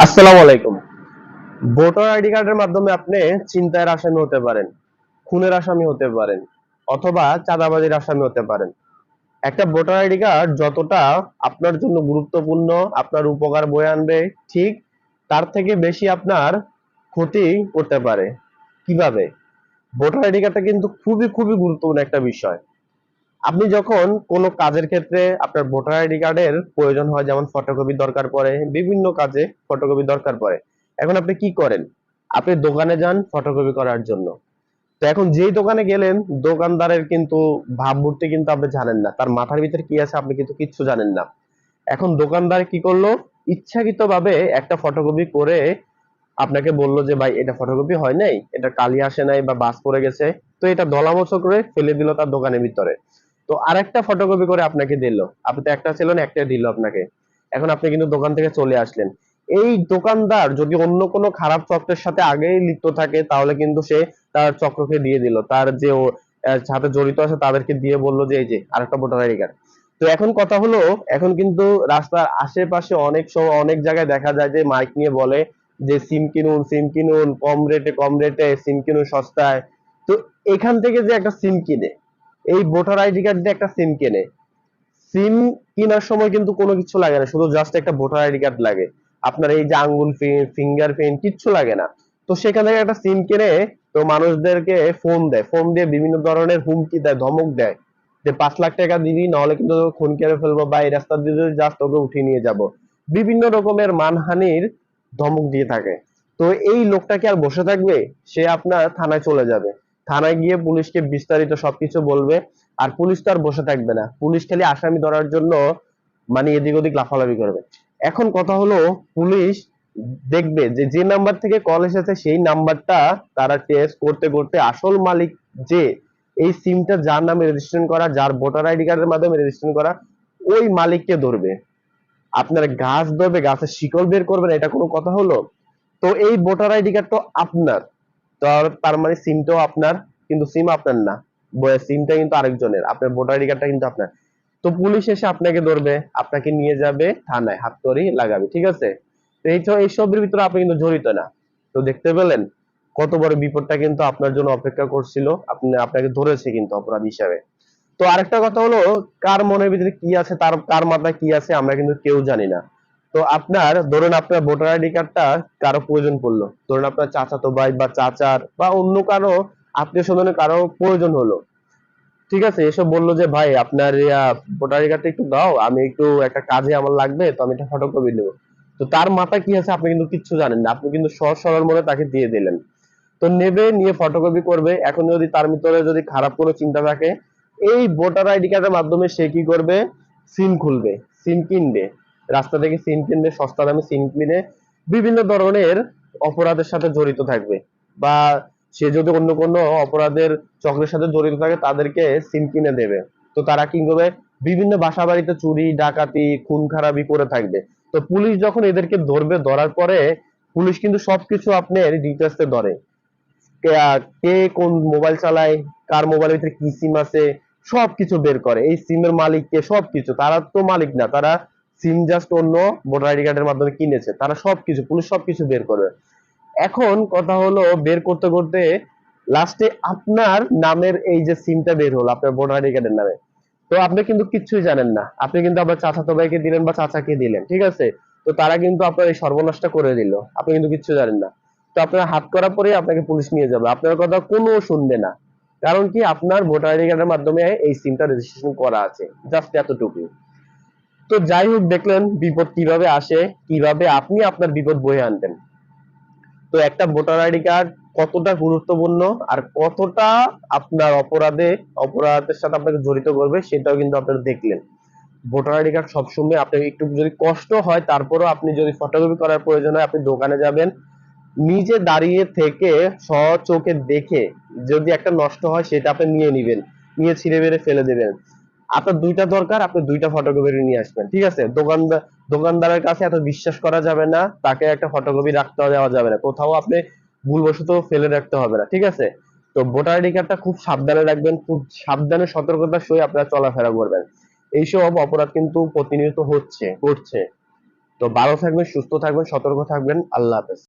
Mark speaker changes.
Speaker 1: আসসালামু আলাইকুম। Voter ID কার্ডের মাধ্যমে আপনি ছিনতাইয়ের আসামি হতে পারেন, খুনের আসামি হতে পারেন, অথবা চাঁদাবাজির আসামি হতে পারেন। একটা ভোটার আইডি কার্ড যতটা আপনার জন্য গুরুত্বপূর্ণ, আপনার উপকার বয়ে আনবে, ঠিক তার থেকে বেশি আপনার ক্ষতি করতে পারে। কিভাবে? ভোটার আইডি কার্ডটা কিন্তু খুবই খুবই গুরুত্বপূর্ণ একটা বিষয়। আপনি যখন কোনো কাজের ক্ষেত্রে আপনার ভোটার আইডি কার্ডের প্রয়োজন হয়, যেমন ফটোকপি দরকার পড়ে, বিভিন্ন কাজে ফটোকপি দরকার পড়ে। এখন আপনি কি করেন? আপনি দোকানে যান ফটোকপি করার জন্য। তো এখন যেই দোকানে গেলেন, দোকানদারের কিন্তু ভাবমূর্তি কিন্তু আপনি জানেন না, তার মাথার ভিতরে কি আছে আপনি কিন্তু কিচ্ছু জানেন না। এখন দোকানদার কি করলো? ইচ্ছাকৃতভাবে একটা ফটোকপি করে আপনাকে বললো যে ভাই এটা ফটোকপি হয় নাই, এটা কালি আসে নাই বা বাস পড়ে গেছে, তো এটা দলামোছো করে ফেলে দিল তার দোকানের ভিতরে। তো আরেকটা ফটোকপি করে আপনাকে দিল। আপনি তো একটা ছিল না, একটা দিল আপনাকে। এখন আপনি কিন্তু দোকান থেকে চলে আসলেন। এই দোকানদার যদি অন্য কোনো খারাপ চক্রের সাথে আগেই লিপ্ত থাকে, তাহলে কিন্তু সে তার চক্রকে দিয়ে দিল, তার যে সাথে জড়িত আছে তাদেরকে দিয়ে বললো যে এই যে আরেকটা ভোটার আইডি কার্ড। তো এখন কথা হলো, এখন কিন্তু রাস্তার আশেপাশে অনেক সময় অনেক জায়গায় দেখা যায় যে মাইক নিয়ে বলে যে সিম কিনুন, সিম কিনুন, কম রেটে সিম কিনুন সস্তায়। তো এখান থেকে যে একটা সিম কিনে, এই ভোটার আইডি কার্ড দিয়ে একটা সিম কেনে, সিম কেনার সময় কিন্তু কোনো কিছু লাগে না, শুধু জাস্ট একটা ভোটার আইডি কার্ড লাগে। আপনার এই যে আঙ্গুল প্রিন্ট, ফিঙ্গার প্রিন্ট কিচ্ছু লাগে না। তো সেখান থেকে একটা সিম কিনে, তো মানুষদেরকে ফোন দেয়, ফোন দিয়ে বিভিন্ন ধরনের হুমকি দেয়, ধমক দেয় যে 5 লাখ টাকা দিবি, নাহলে কিন্তু তোকে খুন করে ফেলবো, বা এই রাস্তা দিয়ে যদি যাস তোকে উঠিয়ে নিয়ে যাব। বিভিন্ন রকমের মানহানির ধমক দিয়ে থাকে। তো এই লোকটা কি আর বসে থাকবে? সে আপনার থানায় চলে যাবে। থানায় গিয়ে পুলিশকে বিস্তারিত সবকিছু বলবে। আর পুলিশ তো আর বসে থাকবে না, পুলিশ খালি আসামি ধরার জন্য মানে এদিক ওদিক লাফালাফি করবে। এখন কথা হলো, পুলিশ দেখবে যে যে নাম্বার থেকে কল এসেছে সেই নাম্বারটা তারা টেস্ট করতে করতে আসল মালিক যে, এই সিমটা যার নামে রেজিস্ট্রেশন করা, যার ভোটার আইডি কার্ডের মাধ্যমে রেজিস্ট্রেশন করা, ওই মালিককে ধরবে। আপনার গাছ ধরবে, গাছের শিকল বের করবেন, এটা কোনো কথা হলো? তো এই ভোটার আইডি কার্ড তো আপনার, তার মানে সিমটাও আপনার, কিন্তু সিম আপনার না, সিমটা কিন্তু আরেকজনের, আপনার ভোটার আইডি কার্ডটা কিন্তু আপনার। তো পুলিশ এসে আপনাকে ধরবে, আপনাকে নিয়ে যাবে থানায়, হাতকড়ি লাগাবে, ঠিক আছে? তো এইসবের ভিতরে আপনি কিন্তু জড়িত না। তো দেখতে পেলেন কত বড় বিপদটা কিন্তু আপনার জন্য অপেক্ষা করছিল, আপনাকে ধরেছে কিন্তু অপরাধ হিসাবে। তো আরেকটা কথা হলো, কার মনের ভিতরে কি আছে, তার কার মাথায় কি আছে আমরা কিন্তু কেউ জানি না। তো আপনার ধরুন আপনার ভোটার আইডি কার্ডটা কারো প্রয়োজন পড়লো, ধরুন আপনার চাচাতো ভাই বা চাচার বা অন্য কারো আত্মীয় স্বজনের কারো প্রয়োজন হলো, ঠিক আছে, এসব বললো যে ভাই আপনার ভোটার আইডি কার্ডটা একটু দাও, আমি একটু একটা কাজে আমার লাগবে, তো আমি একটা ফটোকপি নেবো। তো তার মাথায় কি আছে আপনি কিন্তু কিচ্ছু জানেন না, আপনি কিন্তু সহজ সরল মনে তাকে দিয়ে দিলেন। তো নেবে, নিয়ে ফটোকপি করবে। এখন যদি তার ভিতরে যদি খারাপ কোনো চিন্তা থাকে, এই ভোটার আইডি কার্ডের মাধ্যমে সে কি করবে? সিম খুলবে, সিম কিনবে, রাস্তা থেকে সিম কিনবে, সস্তা দামে সিম কিনে বিভিন্ন ধরনের অপরাধের সাথে জড়িত থাকবে। বা সে যদি অন্য কোনো অপরাধের চক্রের সাথে জড়িত থাকে, তাদেরকে সিম কিনে দেবে। তো তারা কি করবে? বিভিন্ন বাসা বাড়িতে চুরি ডাকাতি খুন খারাপি করে থাকবে। তো পুলিশ যখন এদেরকে ধরবে, ধরার পরে পুলিশ কিন্তু সবকিছু আপনার ডিটেলসে ধরে। কে কোন মোবাইল চালায়, কার মোবাইলের ভিতরে কি সিম আছে, সবকিছু বের করে। এই সিমের মালিক কে, সবকিছু। তারা তো মালিক না, তারা সিম জাস্ট অন্য ভোটার আইডি কার্ডের মাধ্যমে কিনেছে, তারা সবকিছু, পুলিশ সবকিছু বের করবে। এখন কথা হলো, বের করতে করতে লাস্টে আপনার নামের এই যে সিমটা বের হলো আপনার ভোটার আইডি কার্ডের নামে, তো আপনি কিন্তু কিচ্ছুই জানেন না, আপনি কিন্তু আপনার চাচাতো ভাইকে দিলেন বা চাচাকে দিলেন, ঠিক আছে? তো তারা কিন্তু আপনার এই সর্বনাশটা করে দিল, আপনি কিন্তু কিচ্ছু জানেন না। তো আপনার হাত করা পরে আপনাকে পুলিশ নিয়ে যাবে, আপনার কথা কোনো শুনবে না। কারণ কি? আপনার ভোটার আইডি কার্ডের মাধ্যমে এই সিমটা রেজিস্ট্রেশন করা আছে, জাস্ট এতটুকু। তো যাই হোক, দেখলেন বিপদ কিভাবে আসে, কিভাবে আপনি আপনার বিপদ বয়ে আনবেন। তো একটা ভোটার আইডি কার্ড কতটা গুরুত্বপূর্ণ আর কতটা আপনার অপরাধের সাথে আপনাকে জড়িত করবে, সেটাও কিন্তু আপনারা দেখলেন। ভোটার আইডি কার্ড সবসময় আপনাকে একটু যদি কষ্ট হয়, তারপরও আপনি যদি ফটোকপি করার প্রয়োজন হয়, আপনি দোকানে যাবেন, নিজে দাঁড়িয়ে থেকে স্বচোখে দেখে, যদি একটা নষ্ট হয় সেটা আপনি নিয়ে নিবেন, নিয়ে ছিঁড়ে বেড়ে ফেলে দেবেন। আপনার দুইটা দরকার, আপনি দুইটা ফটোকপি নিয়ে আসবেন, ঠিক আছে? দোকানদারের কাছে এত বিশ্বাস করা যাবে না, তাকে একটা ফটোকপি রাখতে দেওয়া যাবে না, কোথাও আপনি ভুলবশত ফেলে রাখতে হবে না, ঠিক আছে? তো ভোটার আইডি কার্ডটা খুব সাবধানে রাখবেন, খুব সাবধানে সতর্কতার সহিত আপনারা চলাফেরা করবেন। এইসব অপরাধ কিন্তু প্রতিনিয়ত করছে। তো ভালো থাকবেন, সুস্থ থাকবেন, সতর্ক থাকবেন। আল্লাহ হাফেজ।